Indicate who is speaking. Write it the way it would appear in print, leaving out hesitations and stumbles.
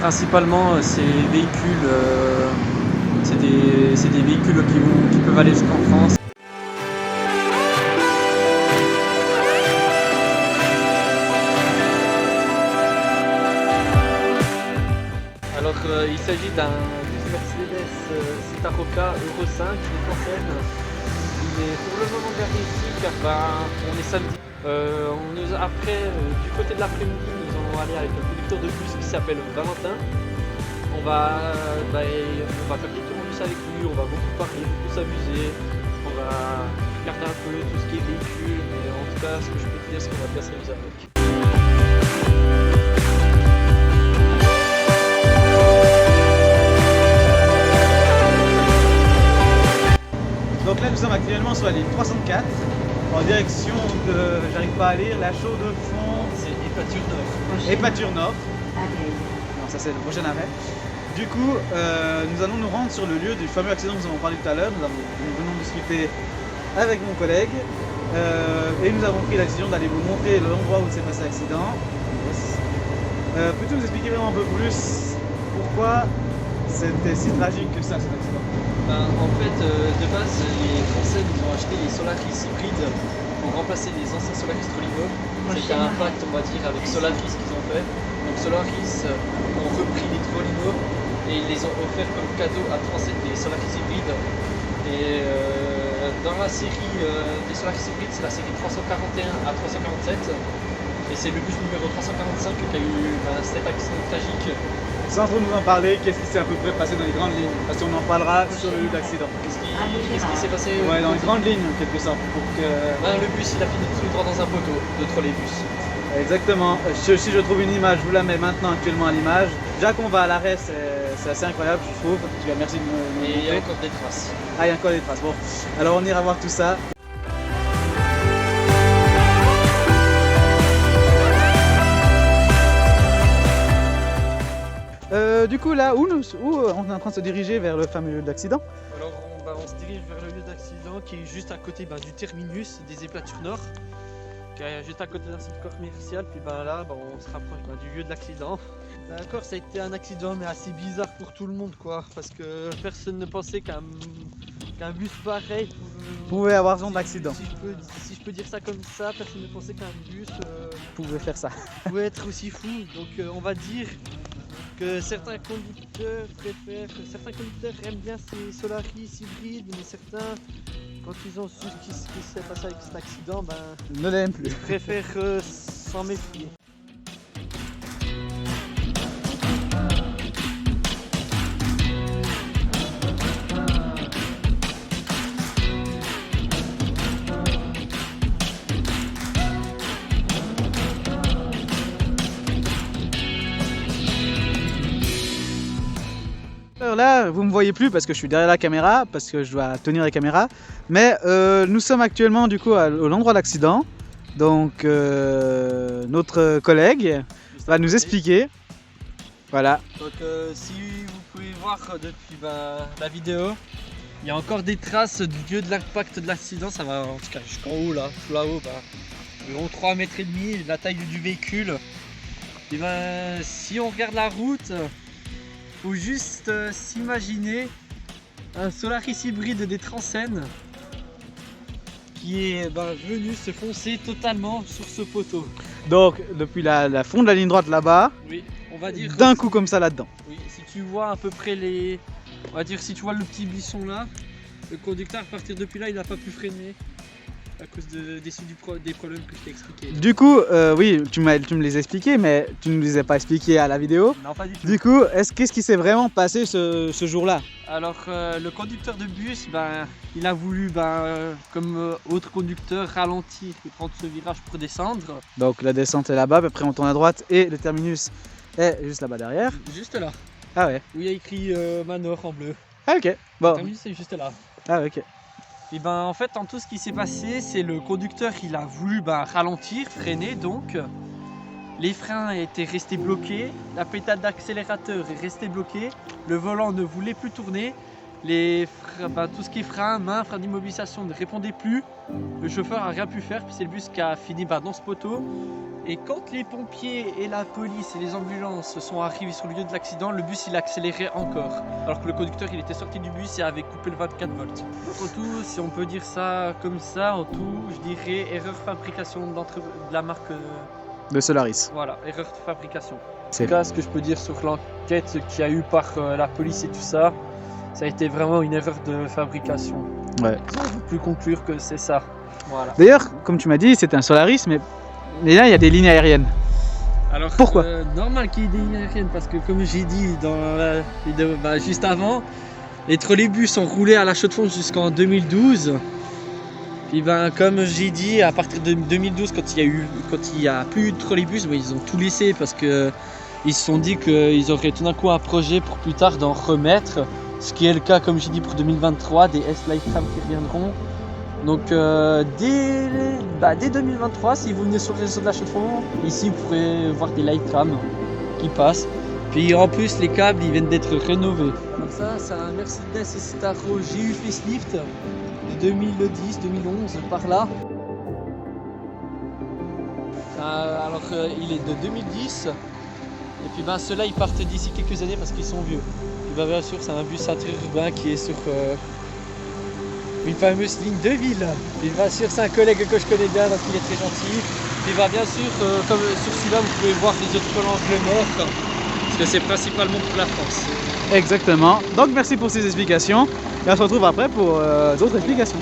Speaker 1: principalement ces véhicules, c'est des véhicules qui peuvent aller jusqu'en France. Alors il s'agit d'un Mercedes Citaroca Euro 5 de Porcelaine. Il est pour le moment garé ici car on est samedi. Après, du côté de l'après-midi, nous allons aller avec un conducteur de bus qui s'appelle Valentin. On va faire des tours en bus avec lui, on va beaucoup parler, beaucoup s'amuser, on va regarder un peu tout ce qui est véhicule, mais en tout cas, ce que je peux te dire, c'est qu'on va bien s'amuser avec.
Speaker 2: Donc là nous sommes actuellement sur la ligne 304 en direction de, j'arrive pas à lire, la chaux de fond.
Speaker 1: C'est Épature Nord.
Speaker 2: Épature Nord. Non, ça c'est le prochain arrêt. Du coup, nous allons nous rendre sur le lieu du fameux accident que nous avons parlé tout à l'heure. Nous venons discuter avec mon collègue et nous avons pris la décision d'aller vous montrer l'endroit où s'est passé l'accident. Peux-tu nous expliquer vraiment un peu plus pourquoi c'était si tragique que ça, cet accident?
Speaker 1: En fait, de base, les Français nous ont acheté les Solaris hybrides pour remplacer les anciens Solaris Trolino. C'était un pacte, on va dire, avec Solaris qu'ils ont fait. Donc Solaris ont repris les Trolino et ils les ont offerts comme cadeau à Transit des Solaris hybrides. Et dans la série des Solaris hybrides, c'est la série 341 à 347. Et c'est le bus numéro 345 qui a eu cet accident tragique.
Speaker 2: Sans trop nous en parler, qu'est-ce qui s'est à peu près passé dans les grandes lignes? Parce qu'on en parlera sur le lieu d'accident.
Speaker 1: Qu'est-ce qui s'est passé?
Speaker 2: Ouais, dans les grandes lignes en quelque sorte. Pour que...
Speaker 1: le bus il a fini tout droit dans un poteau de trolleybus.
Speaker 2: Exactement. Si je trouve une image, je vous la mets maintenant actuellement à l'image. Déjà qu'on va à l'arrêt, c'est assez incroyable, je trouve. En tout cas, merci de me
Speaker 1: Et il y a encore des traces.
Speaker 2: Ah, il y a encore des traces. Bon, alors on ira voir tout ça. Du coup, là, où on est en train de se diriger vers le fameux lieu d'accident?
Speaker 1: Alors, on se dirige vers le lieu d'accident qui est juste à côté du terminus des Éplatures Nord, qui est juste à côté d'un site commercial. Puis là, on se rapproche du lieu de l'accident. D'accord, ça a été un accident, mais assez bizarre pour tout le monde, quoi, parce que personne ne pensait qu'un bus pareil
Speaker 2: pouvait avoir raison d'accident.
Speaker 1: Si je peux dire ça comme ça, personne ne pensait qu'un bus
Speaker 2: pouvait faire ça.
Speaker 1: Pouvait être aussi fou. Donc, on va dire que certains conducteurs aiment bien ces Solaris hybrides, mais certains, quand ils ont su ce qui s'est passé avec cet accident,
Speaker 2: ne l'aiment plus.
Speaker 1: Ils préfèrent s'en méfier.
Speaker 2: Alors là, vous me voyez plus parce que je suis derrière la caméra, parce que je dois tenir la caméra. Mais nous sommes actuellement du coup à l'endroit de l'accident. Donc notre collègue va nous expliquer. Voilà.
Speaker 1: Donc si vous pouvez voir depuis la vidéo, il y a encore des traces du lieu de l'impact de l'accident. Ça va en tout cas jusqu'en haut là, tout là-haut, environ 3,5 mètres, la taille du véhicule. Et si on regarde la route, faut juste s'imaginer un Solaris hybride des Transen qui est venu se foncer totalement sur ce poteau.
Speaker 2: Donc depuis la fond de la ligne droite là-bas,
Speaker 1: oui, on va dire
Speaker 2: d'un coup comme ça là-dedans.
Speaker 1: Oui, si tu vois à peu près on va dire si tu vois le petit buisson là, le conducteur à partir depuis là il n'a pas pu freiner à cause des problèmes que je t'ai expliqué.
Speaker 2: Du coup, oui, tu me les as expliqués, mais tu ne les as pas expliqués à la vidéo.
Speaker 1: Non, pas du tout.
Speaker 2: Du coup, qu'est-ce qui s'est vraiment passé ce jour-là?
Speaker 1: Alors, le conducteur de bus, il a voulu, comme autre conducteur, ralentir et prendre ce virage pour descendre.
Speaker 2: Donc la descente est là-bas, après on tourne à droite et le terminus est juste là-bas derrière.
Speaker 1: Juste là.
Speaker 2: Ah ouais.
Speaker 1: Où il y a écrit Manor en bleu.
Speaker 2: Ah ok. Bon.
Speaker 1: Le terminus est juste là.
Speaker 2: Ah ok.
Speaker 1: Et en fait, en tout ce qui s'est passé, c'est le conducteur il a voulu ralentir, freiner, donc les freins étaient restés bloqués, la pédale d'accélérateur est restée bloquée, le volant ne voulait plus tourner tout ce qui est frein d'immobilisation ne répondait plus. Le chauffeur a rien pu faire, puis c'est le bus qui a fini dans ce poteau. Et quand les pompiers et la police et les ambulances sont arrivés sur le lieu de l'accident, le bus il accélérait encore. Alors que le conducteur il était sorti du bus et avait coupé le 24 volts. Donc en tout, si on peut dire ça comme ça, en tout, je dirais erreur de fabrication de la marque.
Speaker 2: De Solaris.
Speaker 1: Voilà, erreur de fabrication. En
Speaker 2: C'est
Speaker 1: tout cas, ce que je peux dire sur l'enquête qu'il y a eu par la police et tout ça, ça a été vraiment une erreur de fabrication.
Speaker 2: Ouais.
Speaker 1: On ne peut plus conclure que c'est ça. Voilà.
Speaker 2: D'ailleurs, comme tu m'as dit, c'était un Solaris, mais là, il y a des lignes aériennes.
Speaker 1: Alors,
Speaker 2: pourquoi
Speaker 1: normal qu'il y ait des lignes aériennes, parce que comme j'ai dit dans la vidéo juste avant, les trolleybus ont roulé à la chaux de fonds jusqu'en 2012. Puis comme j'ai dit, à partir de 2012, quand il y a plus de trolleybus, ils ont tout laissé parce que ils se sont dit qu'ils auraient tout d'un coup un projet pour plus tard d'en remettre. Ce qui est le cas, comme j'ai dit, pour 2023, des S-Light Tram qui reviendront. Donc dès 2023, si vous venez sur le réseau de la chaux de fonds, ici vous pourrez voir des light trams qui passent. Puis en plus les câbles ils viennent d'être rénovés. Alors ça c'est un Mercedes Citaro GU Facelift de 2010-2011 par là. Alors il est de 2010. Et puis ceux-là ils partent d'ici quelques années parce qu'ils sont vieux. Puis bien sûr c'est un bus interurbain qui est sur une fameuse ligne de ville. Puis bien sûr c'est un collègue que je connais bien donc il est très gentil. Puis bien sûr comme sur celui-là vous pouvez voir les autres angles morts parce que c'est principalement pour la France.
Speaker 2: Exactement. Donc merci pour ces explications et on se retrouve après pour d'autres explications.